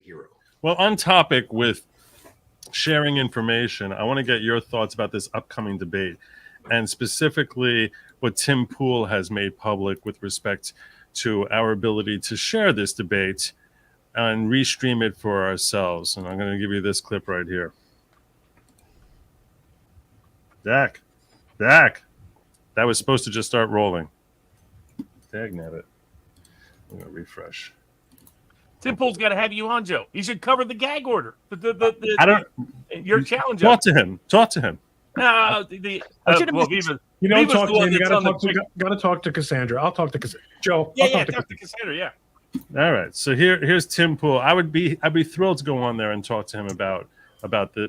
hero. Well, on topic with sharing information, I want to get your thoughts about this upcoming debate, and specifically what Tim Pool has made public with respect to our ability to share this debate and restream it for ourselves. And I'm going to give you this clip right here. Dak, that was supposed to just start rolling. Dagnabbit. I'm going to refresh. Tim Pool's got to have you on, Joe. He should cover the gag order. I don't. Your challenge. Talk to him. Talk to him. Talk to him. You got to talk to Cassandra. I'll talk to Cassandra. Joe. Talk to Cassandra. Yeah. All right. So here's Tim Pool. I'd be thrilled to go on there and talk to him about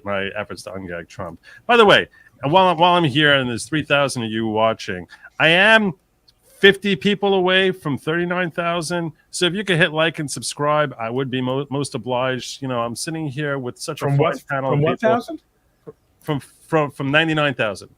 my efforts to ungag Trump. By the way, while I'm here and there's 3,000 of you watching, I am 50 people away from 39,000. So if you could hit like and subscribe, I would be most obliged. You know, I'm sitting here with such a fine panel of people. From 99,000.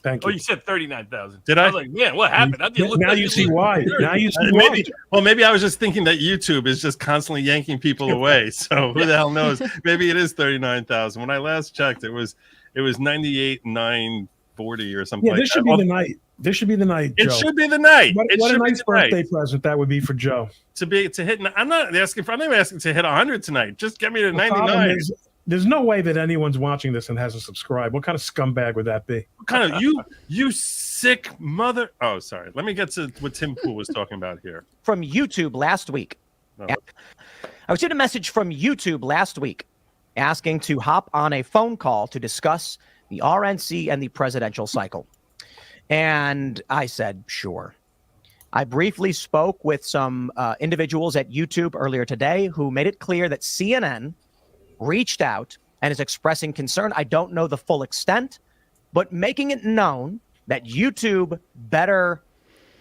Thank you. Oh, you said 39,000. Did I? Was like, man, what happened? Now you see why. Now you see why. Maybe I was just thinking that YouTube is just constantly yanking people away. So who the hell knows? Maybe it is 39,000. When I last checked, it was 98,940 or something. Yeah, this should be the night. This should be the night, Joe. It should be the night. What a nice birthday present that would be for Joe. To hit. I'm not asking to hit 100 tonight. Just get me to 99. There's no way that anyone's watching this and hasn't subscribed. What kind of scumbag would that be? What kind of you sick mother? Oh, sorry. Let me get to what Tim Pool was talking about here. From YouTube last week. Oh. I received a message from YouTube last week asking to hop on a phone call to discuss the RNC and the presidential cycle. And I said, sure. I briefly spoke with some individuals at YouTube earlier today who made it clear that CNN reached out and is expressing concern. I don't know the full extent, but making it known that YouTube better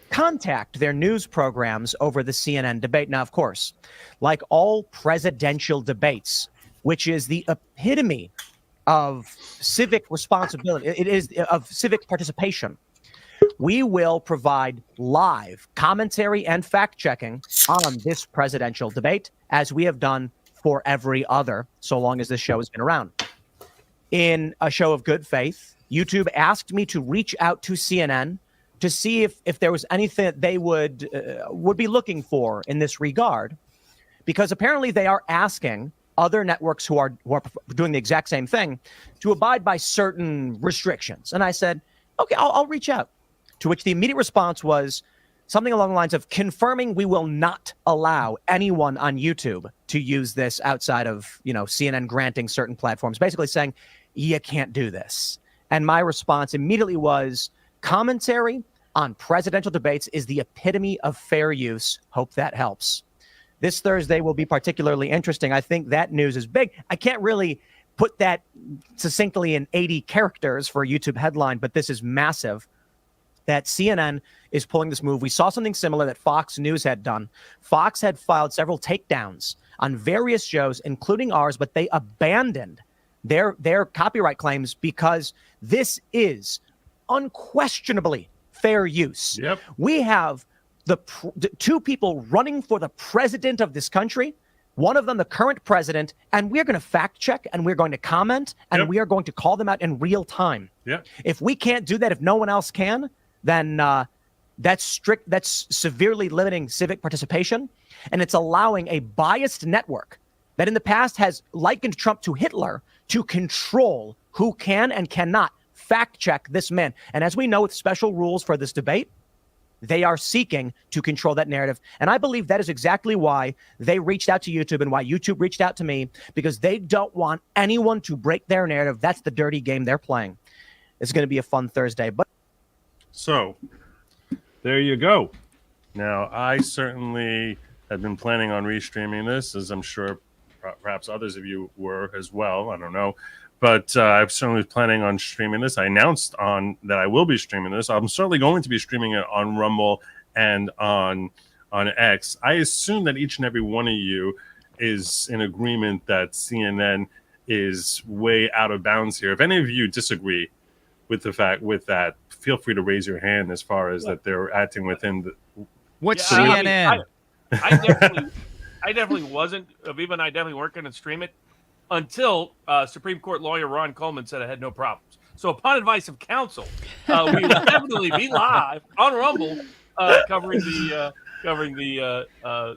contact their news programs over the CNN debate. Now, of course, like all presidential debates, which is the epitome of civic responsibility, it is of civic participation, we will provide live commentary and fact checking on this presidential debate, as we have done for every other, so long as this show has been around. In a show of good faith, YouTube asked me to reach out to CNN to see if there was anything that they would be looking for in this regard, because apparently they are asking other networks who are doing the exact same thing to abide by certain restrictions. And I said, okay, I'll reach out. To which the immediate response was something along the lines of confirming we will not allow anyone on YouTube to use this outside of, CNN granting certain platforms, basically saying, you can't do this. And my response immediately was, commentary on presidential debates is the epitome of fair use. Hope that helps. This Thursday will be particularly interesting. I think that news is big. I can't really put that succinctly in 80 characters for a YouTube headline, but this is massive. That CNN is pulling this move. We saw something similar that Fox News had done. Fox had filed several takedowns on various shows, including ours, but they abandoned their copyright claims because this is unquestionably fair use. Yep. We have the two people running for the president of this country, one of them the current president, and we're going to fact check and we're going to comment and we are going to call them out in real time. Yep. If we can't do that, if no one else can, then that's severely limiting civic participation, and it's allowing a biased network that in the past has likened Trump to Hitler to control who can and cannot fact check this man. And as we know, with special rules for this debate, they are seeking to control that narrative. And I believe that is exactly why they reached out to YouTube and why YouTube reached out to me, because they don't want anyone to break their narrative. That's the dirty game they're playing. It's going to be a fun Thursday. So there you go. Now, I certainly had been planning on restreaming this, as I'm sure perhaps others of you were as well. I don't know. But I'm certainly planning on streaming this. I announced that I will be streaming this. I'm certainly going to be streaming it on Rumble and on X. I assume that each and every one of you is in agreement that CNN is way out of bounds here. If any of you disagree with that, feel free to raise your hand as far as that they're acting within the... What's CNN? I definitely... I definitely wasn't. Aviva and I definitely weren't going to stream it until Supreme Court lawyer Ron Coleman said I had no problems. So upon advice of counsel, we will definitely be live on Rumble covering the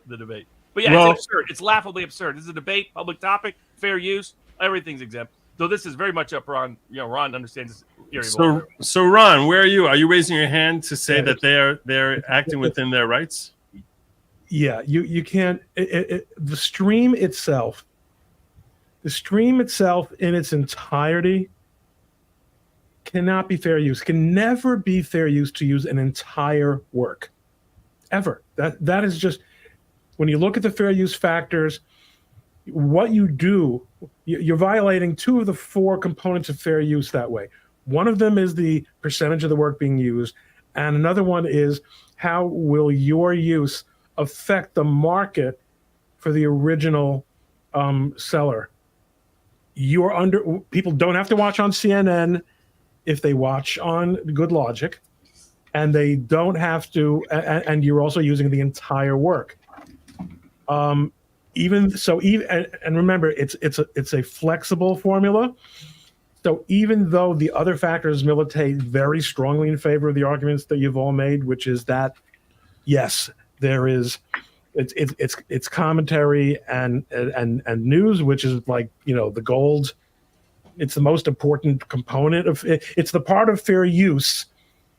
debate. But yeah, Well- it's absurd. It's laughably absurd. This is a debate, public topic, fair use. Everything's exempt. So this is very much up Ron. Ron understands this area of law. So Ron, where are you? Are you raising your hand to say Yeah, that they're acting within their rights? Yeah, you can't. The stream itself in its entirety cannot be fair use. Can never be fair use to use an entire work, ever. That is just, when you look at the fair use factors, what you do, you're violating 2 of the 4 components of fair use that way. One of them is the percentage of the work being used, and another one is how will your use affect the market for the original seller. People don't have to watch on CNN if they watch on Good Logic, and they don't have to, and you're also using the entire work. Even remember, it's a flexible formula. So even though the other factors militate very strongly in favor of the arguments that you've all made, which is that yes, there is, it's commentary and news, which is like, the gold. It's the most important component of it. It's the part of fair use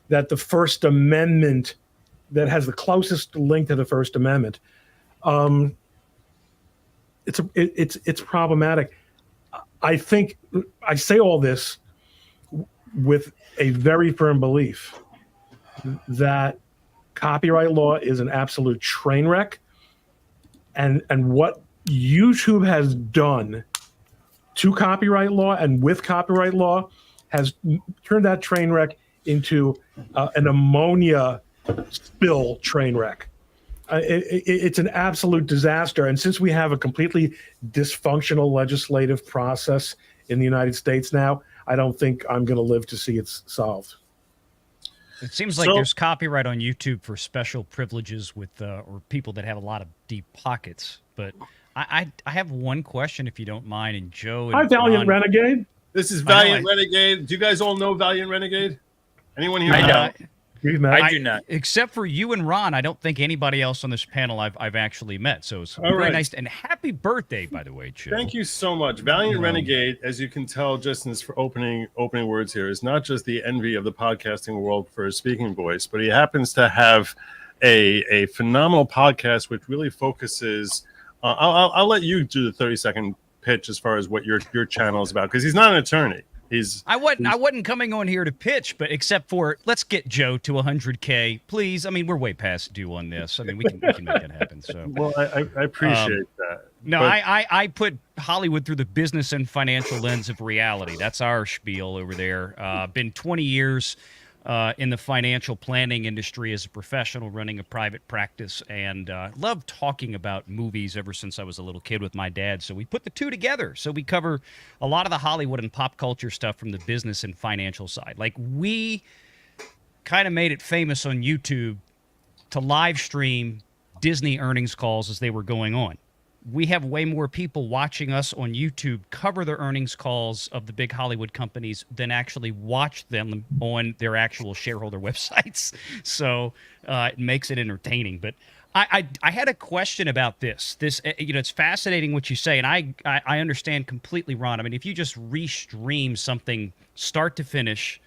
that the First Amendment, that has the closest link to the First Amendment. It's problematic. I think I say all this with a very firm belief that copyright law is an absolute train wreck, and what YouTube has done to copyright law and with copyright law has turned that train wreck into an ammonia spill train wreck. It's an absolute disaster. And since we have a completely dysfunctional legislative process in the United States now, I don't think I'm going to live to see it solved. It seems like there's copyright on YouTube for special privileges with or people that have a lot of deep pockets. But I have one question, if you don't mind. And Joe, and Hi, Valiant Ron, Renegade. This is Valiant Renegade. Do you guys all know Valiant Renegade? Anyone here? I don't. I do not. Except for you and Ron, I don't think anybody else on this panel I've actually met. So it's very nice. And happy birthday, by the way, Joe. Thank you so much. Valiant Renegade, as you can tell, just in his opening words here, is not just the envy of the podcasting world for his speaking voice, but he happens to have a phenomenal podcast which really focuses. I'll let you do the 30-second pitch as far as what your channel is about, because he's not an attorney. I wasn't coming on here to pitch, but except for let's get Joe to 100K, please. I mean, we're way past due on this. I mean, we can make it happen. So, well, I appreciate that. No, but I put Hollywood through the business and financial lens of reality. That's our spiel over there. Been 20 years in the financial planning industry as a professional, running a private practice, and love talking about movies ever since I was a little kid with my dad. So we put the two together. So we cover a lot of the Hollywood and pop culture stuff from the business and financial side. Like, we kind of made it famous on YouTube to live stream Disney earnings calls as they were going on. We have way more people watching us on YouTube cover the earnings calls of the big Hollywood companies than actually watch them on their actual shareholder websites. So it makes it entertaining. But I had a question about this. It's fascinating what you say, and I understand completely, Ron. I mean, if you just restream something start to finish,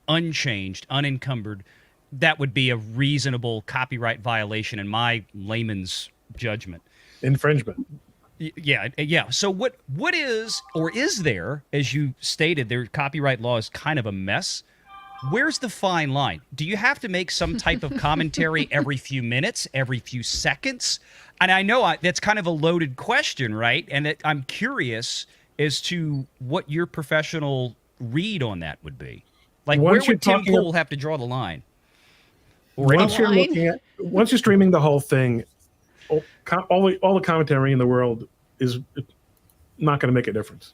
unchanged, unencumbered, that would be a reasonable copyright violation in my layman's judgment. Infringement. Yeah. So what is, or is there, as you stated, their copyright law is kind of a mess. Where's the fine line? Do you have to make some type of commentary every few minutes, every few seconds? And I know that's kind of a loaded question, right? And I'm curious as to what your professional read on that would be. Like, where would Tim Pool have to draw the line? Once you're streaming the whole thing, all the commentary in the world is not going to make a difference.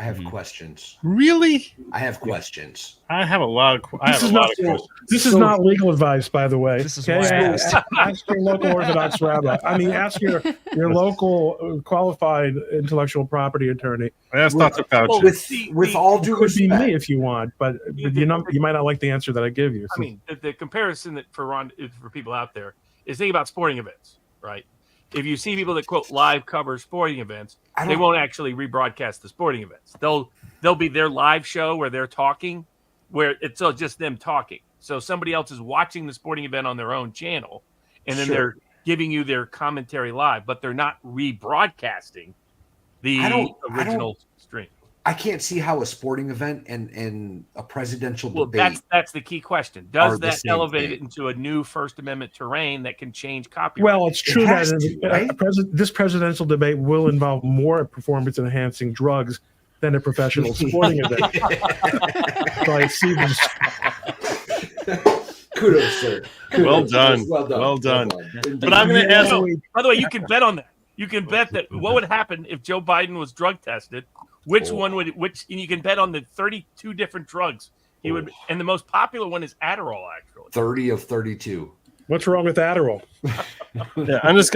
I have questions. Really? I have questions. I have a lot of. I This have is a lot not of questions. this is not legal advice, by the way. This is why I asked. Ask your local Orthodox rabbi. I mean, ask your local qualified intellectual property attorney. That's Dr. Fauci. With all It due could be respect, me if you want, but you might not like the answer that I give you. I mean, the comparison that for Ron, for people out there is think about sporting events, right? If you see people that quote live cover sporting events, they won't actually rebroadcast the sporting events. They'll be their live show where they're talking, where it's just them talking. So somebody else is watching the sporting event on their own channel, and then they're giving you their commentary live, but they're not rebroadcasting the original stream. I can't see how a sporting event and a presidential debate. That's the key question. Does that elevate it into a new First Amendment terrain that can change copyright? Well, it's true that this presidential debate will involve more performance-enhancing drugs than a professional sporting event. So I see this. Kudos, sir. Well done. Well done. But I'm going to ask. By the way, you can bet on that. You can bet that what would happen if Joe Biden was drug tested. And you can bet on the 32 different drugs he would, and the most popular one is Adderall, actually. 30 of 32. What's wrong with Adderall? Yeah, I'm just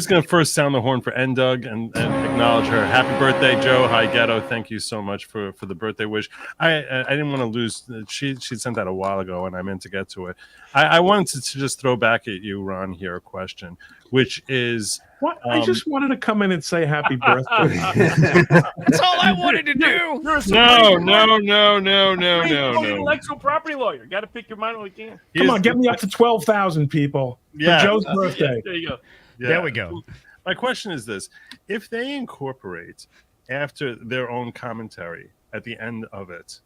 gonna first sound the horn for N-Doug and acknowledge her. Happy birthday, Joe. Hi, Ghetto. Thank you so much for the birthday wish. I didn't want to lose. She sent that a while ago, and I meant to get to it. I wanted to just throw back at you, Ron, here a question, which is. What? I just wanted to come in and say happy birthday. That's all I wanted to do. No. Intellectual property lawyer. Got to pick your mind when we can. Come on, get me up to 12,000 people for Joe's birthday. There you go. Yeah. There we go. My question is this: if they incorporate after their own commentary at the end of it,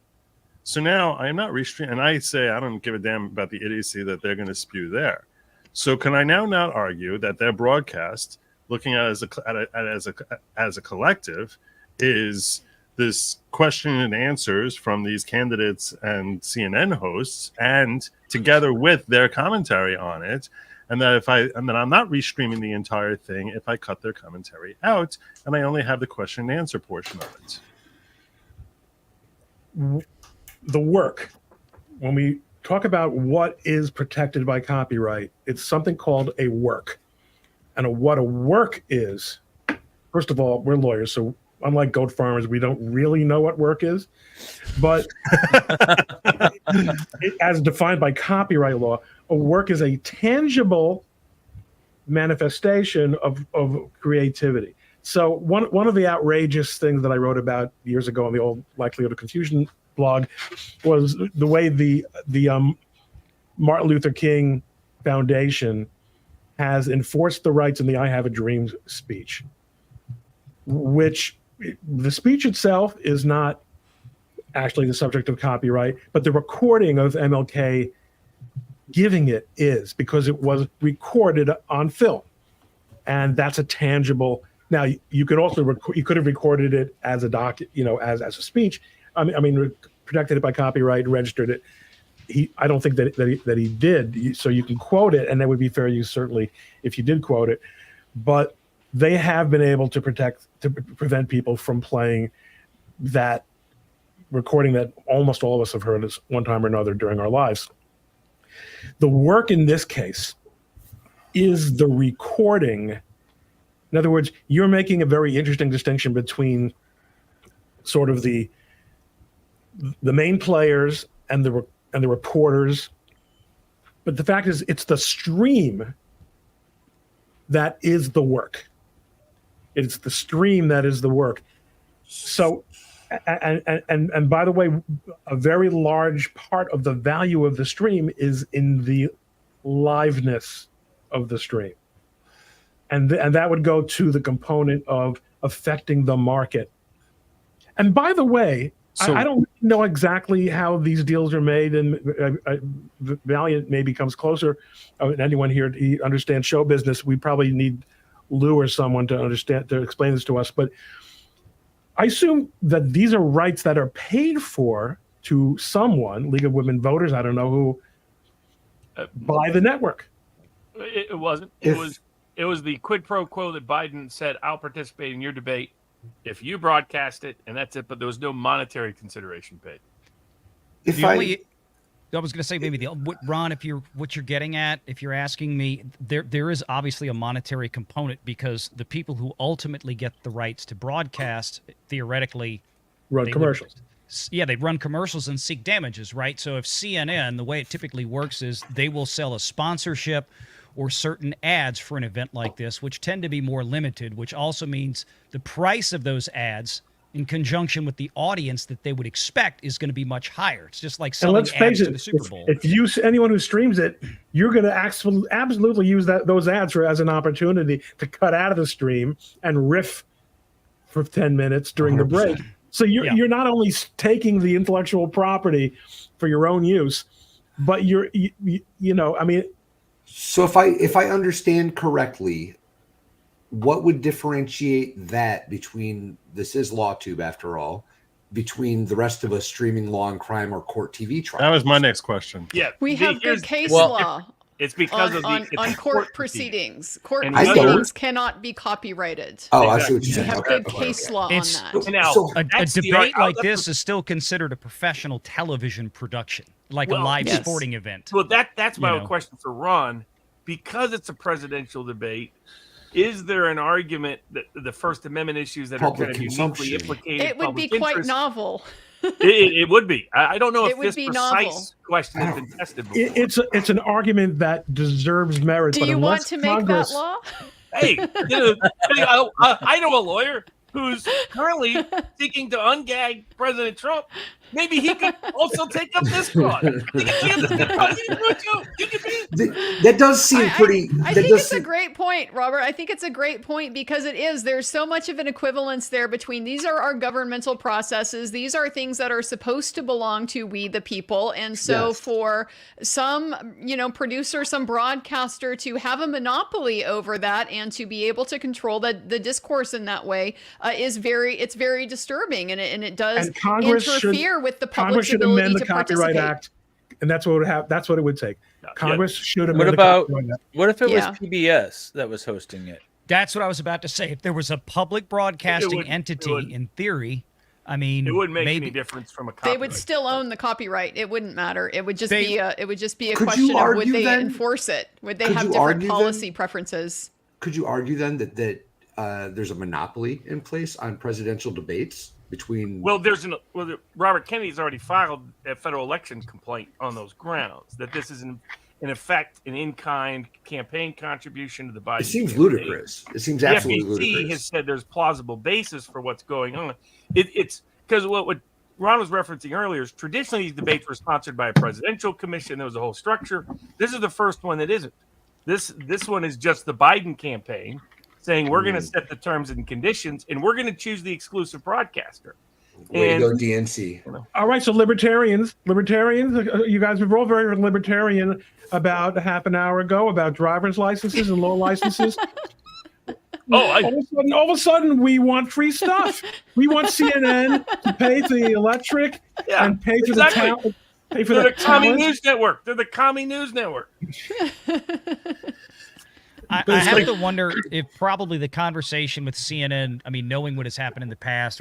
so now I am not restreaming, and I say I don't give a damn about the idiocy that they're going to spew there. So can I now not argue that their broadcast, looking at it as a collective, is this question and answers from these candidates and CNN hosts, and together with their commentary on it, and that I'm not restreaming the entire thing if I cut their commentary out and I only have the question and answer portion of it? The work, when we talk about what is protected by copyright, it's something called a work. And what a work is, first of all, we're lawyers, so unlike goat farmers, we don't really know what work is. But as defined by copyright law, a work is a tangible manifestation of creativity. So one of the outrageous things that I wrote about years ago on the old Likelihood of Confusion blog was the way the Martin Luther King Foundation has enforced the rights in the I Have a Dream speech, which the speech itself is not actually the subject of copyright, but the recording of MLK giving it is, because it was recorded on film, and that's a tangible. Now you could also you could have recorded it as a as a speech. I mean, protected it by copyright, registered it. I don't think that he did. So you can quote it, and that would be fair use certainly if you did quote it. But they have been able to prevent people from playing that recording that almost all of us have heard at one time or another during our lives. The work in this case is the recording. In other words, you're making a very interesting distinction between sort of the main players and the reporters. But the fact is, it's the stream that is the work. It's the stream that is the work. So, and by the way, a very large part of the value of the stream is in the liveness of the stream. And that would go to the component of affecting the market. And by the way, so, I don't know exactly how these deals are made, and Valiant maybe comes closer. Anyone here to understand show business, we probably need Lou or someone to explain this to us. But I assume that these are rights that are paid for to someone, League of Women Voters, I don't know who, by the network. It wasn't. It was the quid pro quo that Biden said, "I'll participate in your debate if you broadcast it, and that's it, but there was no monetary consideration paid. If The I, only- I was going to say maybe Ron, if what you're getting at, if you're asking me, there is obviously a monetary component because the people who ultimately get the rights to broadcast theoretically Run they commercials. they run commercials and seek damages, right? So if CNN, the way it typically works is they will sell a sponsorship or certain ads for an event like this, which tend to be more limited, which also means the price of those ads in conjunction with the audience that they would expect is going to be much higher. It's just like And selling let's face ads to it, the Super Bowl. if you anyone who streams it, you're going to absolutely use those ads as an opportunity to cut out of the stream and riff for 10 minutes during the break. So you're not only taking the intellectual property for your own use, but so if I understand correctly, what would differentiate that between, this is LawTube after all, between the rest of us streaming law and crime or court TV trials? That was my next question. Yeah, We have here's- good case well, law It's because of on the court proceedings. Court And proceedings cannot be copyrighted. Oh, I see what We you're saying. have Okay, good okay, case okay. law It's- on that. And now, So- A that's the debate like that's this the- is still considered a professional television production, like Well, a live yes. sporting event. Well, that's my You know. question for Ron. Because it's a presidential debate, is there an argument that the First Amendment issues that Public are kind of consumption. uniquely implicated? It would be public quite interest? novel. It would be. I don't know It if would this be precise novel. question has been tested before. it's an argument that deserves merit. Do but you want unless to make Congress, that law? Hey, I know a lawyer who's currently seeking to ungag President Trump. Maybe he could also take up this cause. He can do it too. You can be. That does seem pretty. I that think does it's a seem- great point, Robert. I think it's a great point because it is. There's so much of an equivalence there between these are our governmental processes. These are things that are supposed to belong to we the people. And so Yes. for some, producer, some broadcaster to have a monopoly over that and to be able to control the discourse in that way it's very disturbing and it does And Congress interfere with the Congress public's should ability amend the to Copyright participate. Act, and that's what would have. That's what it would take. Yeah. Congress should amend What the about Copyright Act. what if it Yeah. was PBS that was hosting it? That's what I was about to say. If there was a public broadcasting It entity, would. in theory, I mean, It wouldn't make maybe any difference from a They copyright. would still own the copyright. It wouldn't matter. It would just They- be a Could question you of would argue they then- enforce it? Would they could have you different argue then- policy preferences? Could you argue then that there's a monopoly in place on presidential debates between? Well, Robert Kennedy's already filed a federal election complaint on those grounds that this is in effect an in-kind campaign contribution to the Biden. it seems campaign. ludicrous. It seems The absolutely FEC ludicrous. has said there's plausible basis for what's going on. It's because what Ron was referencing earlier is traditionally these debates were sponsored by a presidential commission. There was a whole structure. This is the first one that isn't. This one is just the Biden campaign saying we're going to set the terms and conditions and we're going to choose the exclusive broadcaster. Way And to go, DNC. All right, so libertarians, you guys were all very libertarian about a half an hour ago about driver's licenses and law licenses. All of a sudden, we want free stuff. We want CNN to pay for the electric Yeah, and pay for exactly. the talent. Pay for They're the Commie talent. News Network. They're the Commie News Network. I have to wonder if probably the conversation with CNN, I mean, knowing what has happened in the past,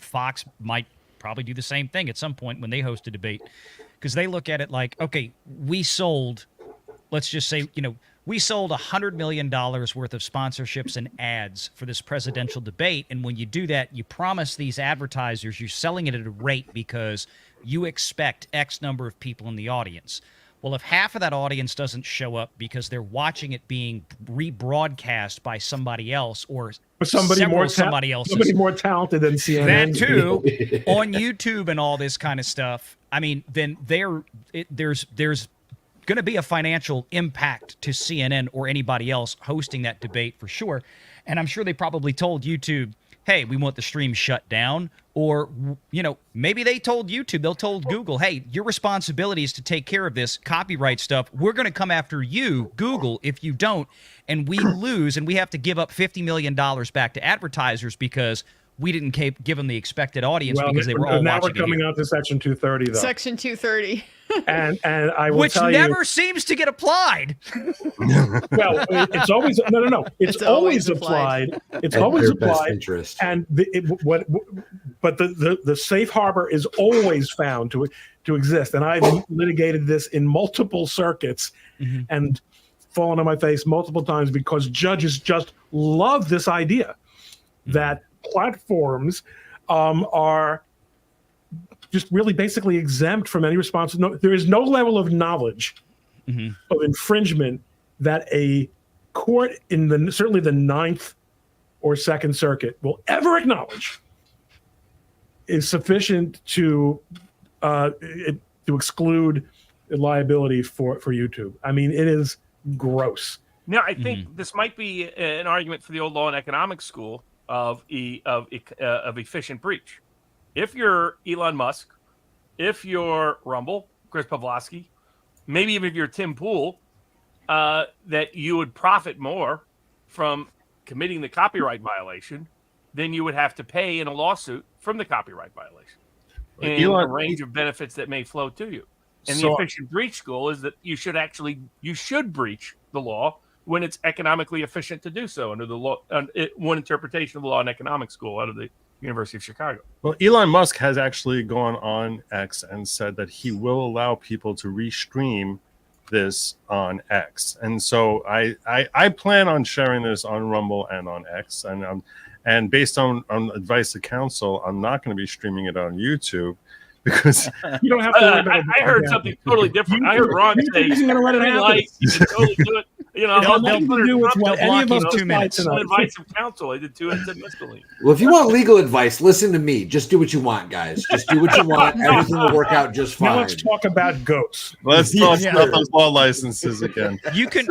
Fox might probably do the same thing at some point when they host a debate, because they look at it like, okay, we sold, let's just say, we sold $100 million worth of sponsorships and ads for this presidential debate. And when you do that, you promise these advertisers you're selling it at a rate because you expect X number of people in the audience. Well, if half of that audience doesn't show up because they're watching it being rebroadcast by somebody else or somebody more talented than CNN. That too, on YouTube and all this kind of stuff. I mean, then there's going to be a financial impact to CNN or anybody else hosting that debate for sure. And I'm sure they probably told YouTube, hey, we want the stream shut down. Or, maybe they told YouTube, they'll told Google, hey, your responsibility is to take care of this copyright stuff. We're going to come after you, Google, if you don't. And we lose and we have to give up $50 million back to advertisers because we didn't give them the expected audience Well, because they were all now watching we're coming it here. out to Section 230, though. Section 230. and I will Which tell never you, seems to get applied. well, it's always no. It's always applied. It's At always their best applied. interest. And but the safe harbor is always found to exist. And I've litigated this in multiple circuits and fallen on my face multiple times because judges just love this idea that platforms are just really basically exempt from any responsibility. There is no level of knowledge of infringement that a court in certainly the Ninth or Second Circuit will ever acknowledge is sufficient to exclude liability for YouTube. I mean, it is gross. Now, I think this might be an argument for the old law and economics school of efficient breach. If you're Elon Musk, if you're Rumble, Chris Pavlovsky, maybe even if you're Tim Pool, that you would profit more from committing the copyright violation than you would have to pay in a lawsuit from the copyright violation. And a range of benefits that may flow to you. And the efficient breach school is that you should breach the law when it's economically efficient to do so under the law. One interpretation of the law and economics school out of the University of Chicago. Well, Elon Musk has actually gone on X and said that he will allow people to restream this on X. And so I plan on sharing this on Rumble and on X. And based on advice of counsel, I'm not going to be streaming it on YouTube because you don't have to worry about I heard something totally different. I heard Ron say, he's going to let it happen. you can totally do it. You know, They'll do with what any of us decide tonight. advice of counsel. I did 2 and said misleading. Well, if you want legal advice, listen to me. Just do what you want, guys. Just do what you want. Everything will work out just Now fine. let's talk about goats. let's talk about those law licenses again. You can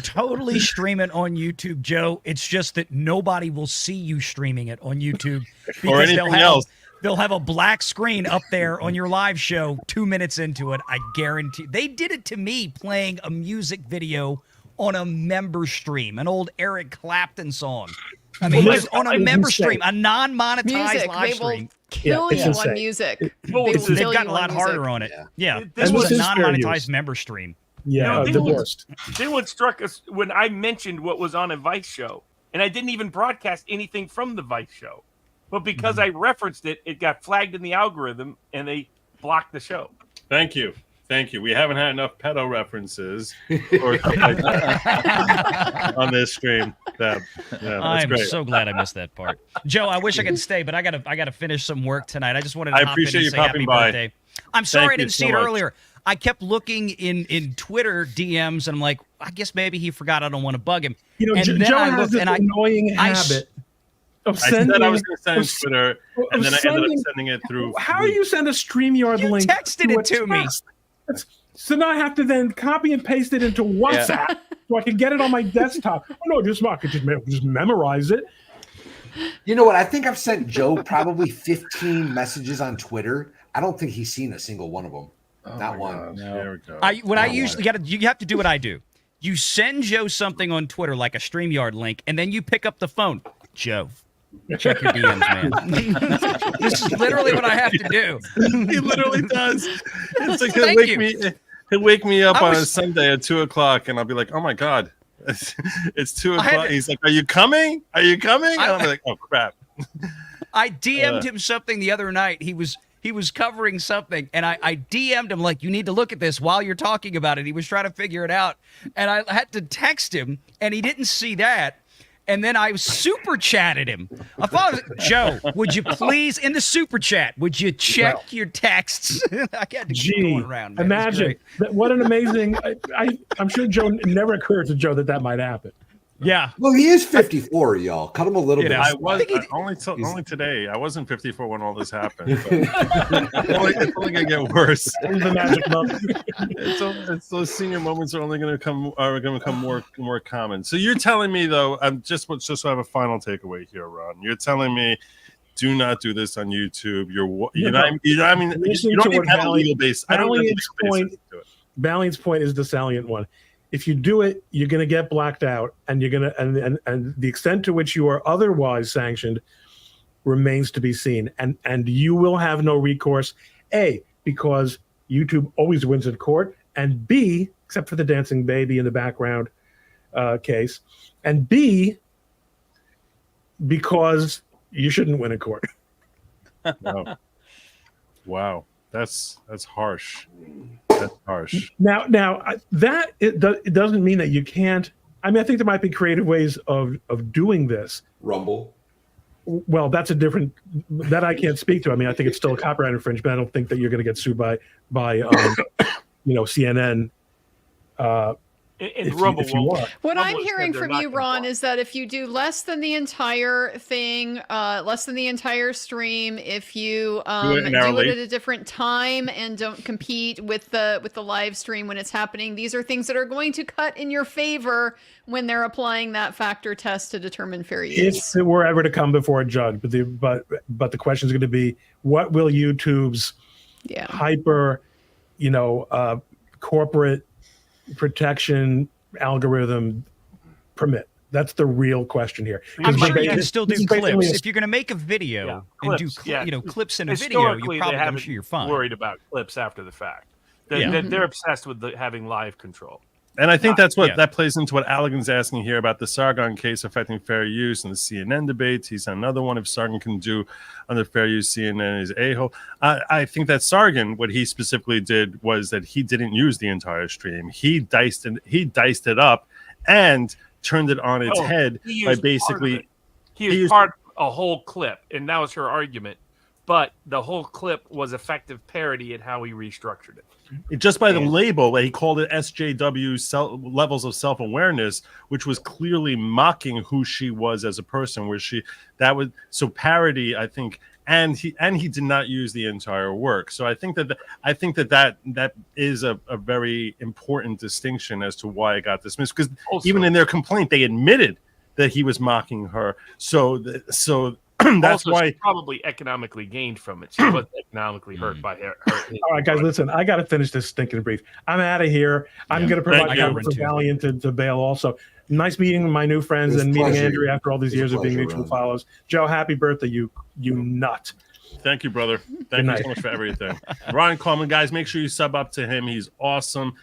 totally stream it on YouTube, Joe. It's just that nobody will see you streaming it on YouTube Or anything else. They'll have a black screen up there on your live show 2 minutes into it. I guarantee. They did it to me playing a music video on a member stream, an old Eric Clapton song. I mean, it was on a member stream, a non-monetized Music. live They stream. will kill it's you insane. on music. They've gotten a lot harder on it. Yeah, this And was this a is fair non-monetized use. member stream. Yeah, You know, divorced. Then what struck us when I mentioned what was on a Vice show, and I didn't even broadcast anything from the Vice show, but because I referenced it, it got flagged in the algorithm, and they blocked the show. Thank you. We haven't had enough pedo references or something like that on this stream. That's I'm great. so glad I missed that part. Joe, I wish I could stay, but I gotta finish some work tonight. I just wanted to I hop appreciate in you and say happy popping by. birthday. I'm sorry Thank I you didn't so see it much. earlier. I kept looking in Twitter DMs, and I'm like, I guess maybe he forgot. I don't want to bug him. You know, And then Joe I has looked this and annoying I habit of I said sending. I was going to send it to Twitter, and then I ended up sending it through. How do you send a StreamYard You link? texted it a to me. text? So now I have to then copy and paste it into WhatsApp so I can get it on my desktop. Oh no, I could just memorize it. You know what? I think I've sent Joe probably 15 messages on Twitter. I don't think he's seen a single one of them. Not one. There we go. You have to do what I do. You send Joe something on Twitter like a StreamYard link, and then you pick up the phone. Joe, check your DMs, man. This is literally what I have to do. He literally does. It's like Thank he'll wake me up I on a was- Sunday at 2:00, and I'll be like, "Oh my god, it's 2:00." had to- He's like, "Are you coming? Are you coming?" And I'm like, "Oh crap." I DM'd him something the other night. He was covering something, and I DM'd him like, you need to look at this while you're talking about it. He was trying to figure it out, and I had to text him, and he didn't see that. And then I super chatted him. I thought, Joe, would you please, in the super chat, would you check your texts? I got to keep going around, man. Imagine what an amazing. I'm sure Joe never occurred to Joe that might happen. Yeah. Well, he is 54, y'all. Cut him a little bit. I was only today. I wasn't 54 when all this happened. But it's only gonna get worse. The magic number. It's those senior moments are only gonna become more common. So you're telling me though, I'm just so I have a final takeaway here, Ron. You're telling me, do not do this on YouTube. You don't even have a legal base. I don't have a legal basis to it. Valiant's point is the salient one. If you do it, you're going to get blacked out, and you're going to and the extent to which you are otherwise sanctioned remains to be seen. And you will have no recourse, A, because YouTube always wins in court, and B, except for the dancing baby in the background case, and B, because you shouldn't win in court. Wow. Wow. That's harsh. That's harsh. Now that it doesn't mean that you can't. I mean, I think there might be creative ways of doing this. Rumble. Well, that's a different that I can't speak to. I mean, I think it's still a copyright infringement. I don't think that you're going to get sued by CNN. In Rumble, if you are. What Rumble I'm has hearing said they're from not you, gonna Ron, block. is that if you do less than the entire thing, less than the entire stream, if you Do it an do hour it late. at a different time and don't compete with the live stream when it's happening, these are things that are going to cut in your favor when they're applying that factor test to determine fair use. If it were ever to come before a judge, but the question is going to be, what will YouTube's Yeah. hyper, corporate protection algorithm permit? That's the real question here. I'm I'm sure sure you you can still this do is basically clips. a- If you're going to make a video Yeah, and do clips, yeah. clips in a video, Historically, you probably, they I'm haven't sure you're fine. worried about clips after the fact. They're, Yeah. they're obsessed with having live control. And I think that's what Yeah. that plays into what Allegan's asking here about the Sargon case affecting fair use and the CNN debates. He's another one. If Sargon can do under fair use, CNN is a-hole. I think that Sargon, what he specifically did was that he didn't use the entire stream. He diced it up and turned it on its head He by used part of basically it. He used part a whole clip, and that was her argument. But the whole clip was effective parody at how he restructured it. just by the label, he called it SJW levels of self-awareness, which was clearly mocking who she was as a person. So parody, I think, and he did not use the entire work. So I think that is a very important distinction as to why it got dismissed. Because even in their complaint, they admitted that he was mocking her. So that's Also, why she probably economically gained from it. She was economically hurt by her. All right, guys, listen, I got to finish this stinking brief. I'm out of here. I'm going to provide Thank you. cover for Valiant to bail also. Nice meeting my new friends It was and a meeting pleasure. Andrew after all these It was years a of being pleasure, mutual Ron. follows. Joe, happy birthday, you nut. Thank you, brother. Thank you night. so much for everything. Ron Coleman, guys, make sure you sub up to him. He's awesome.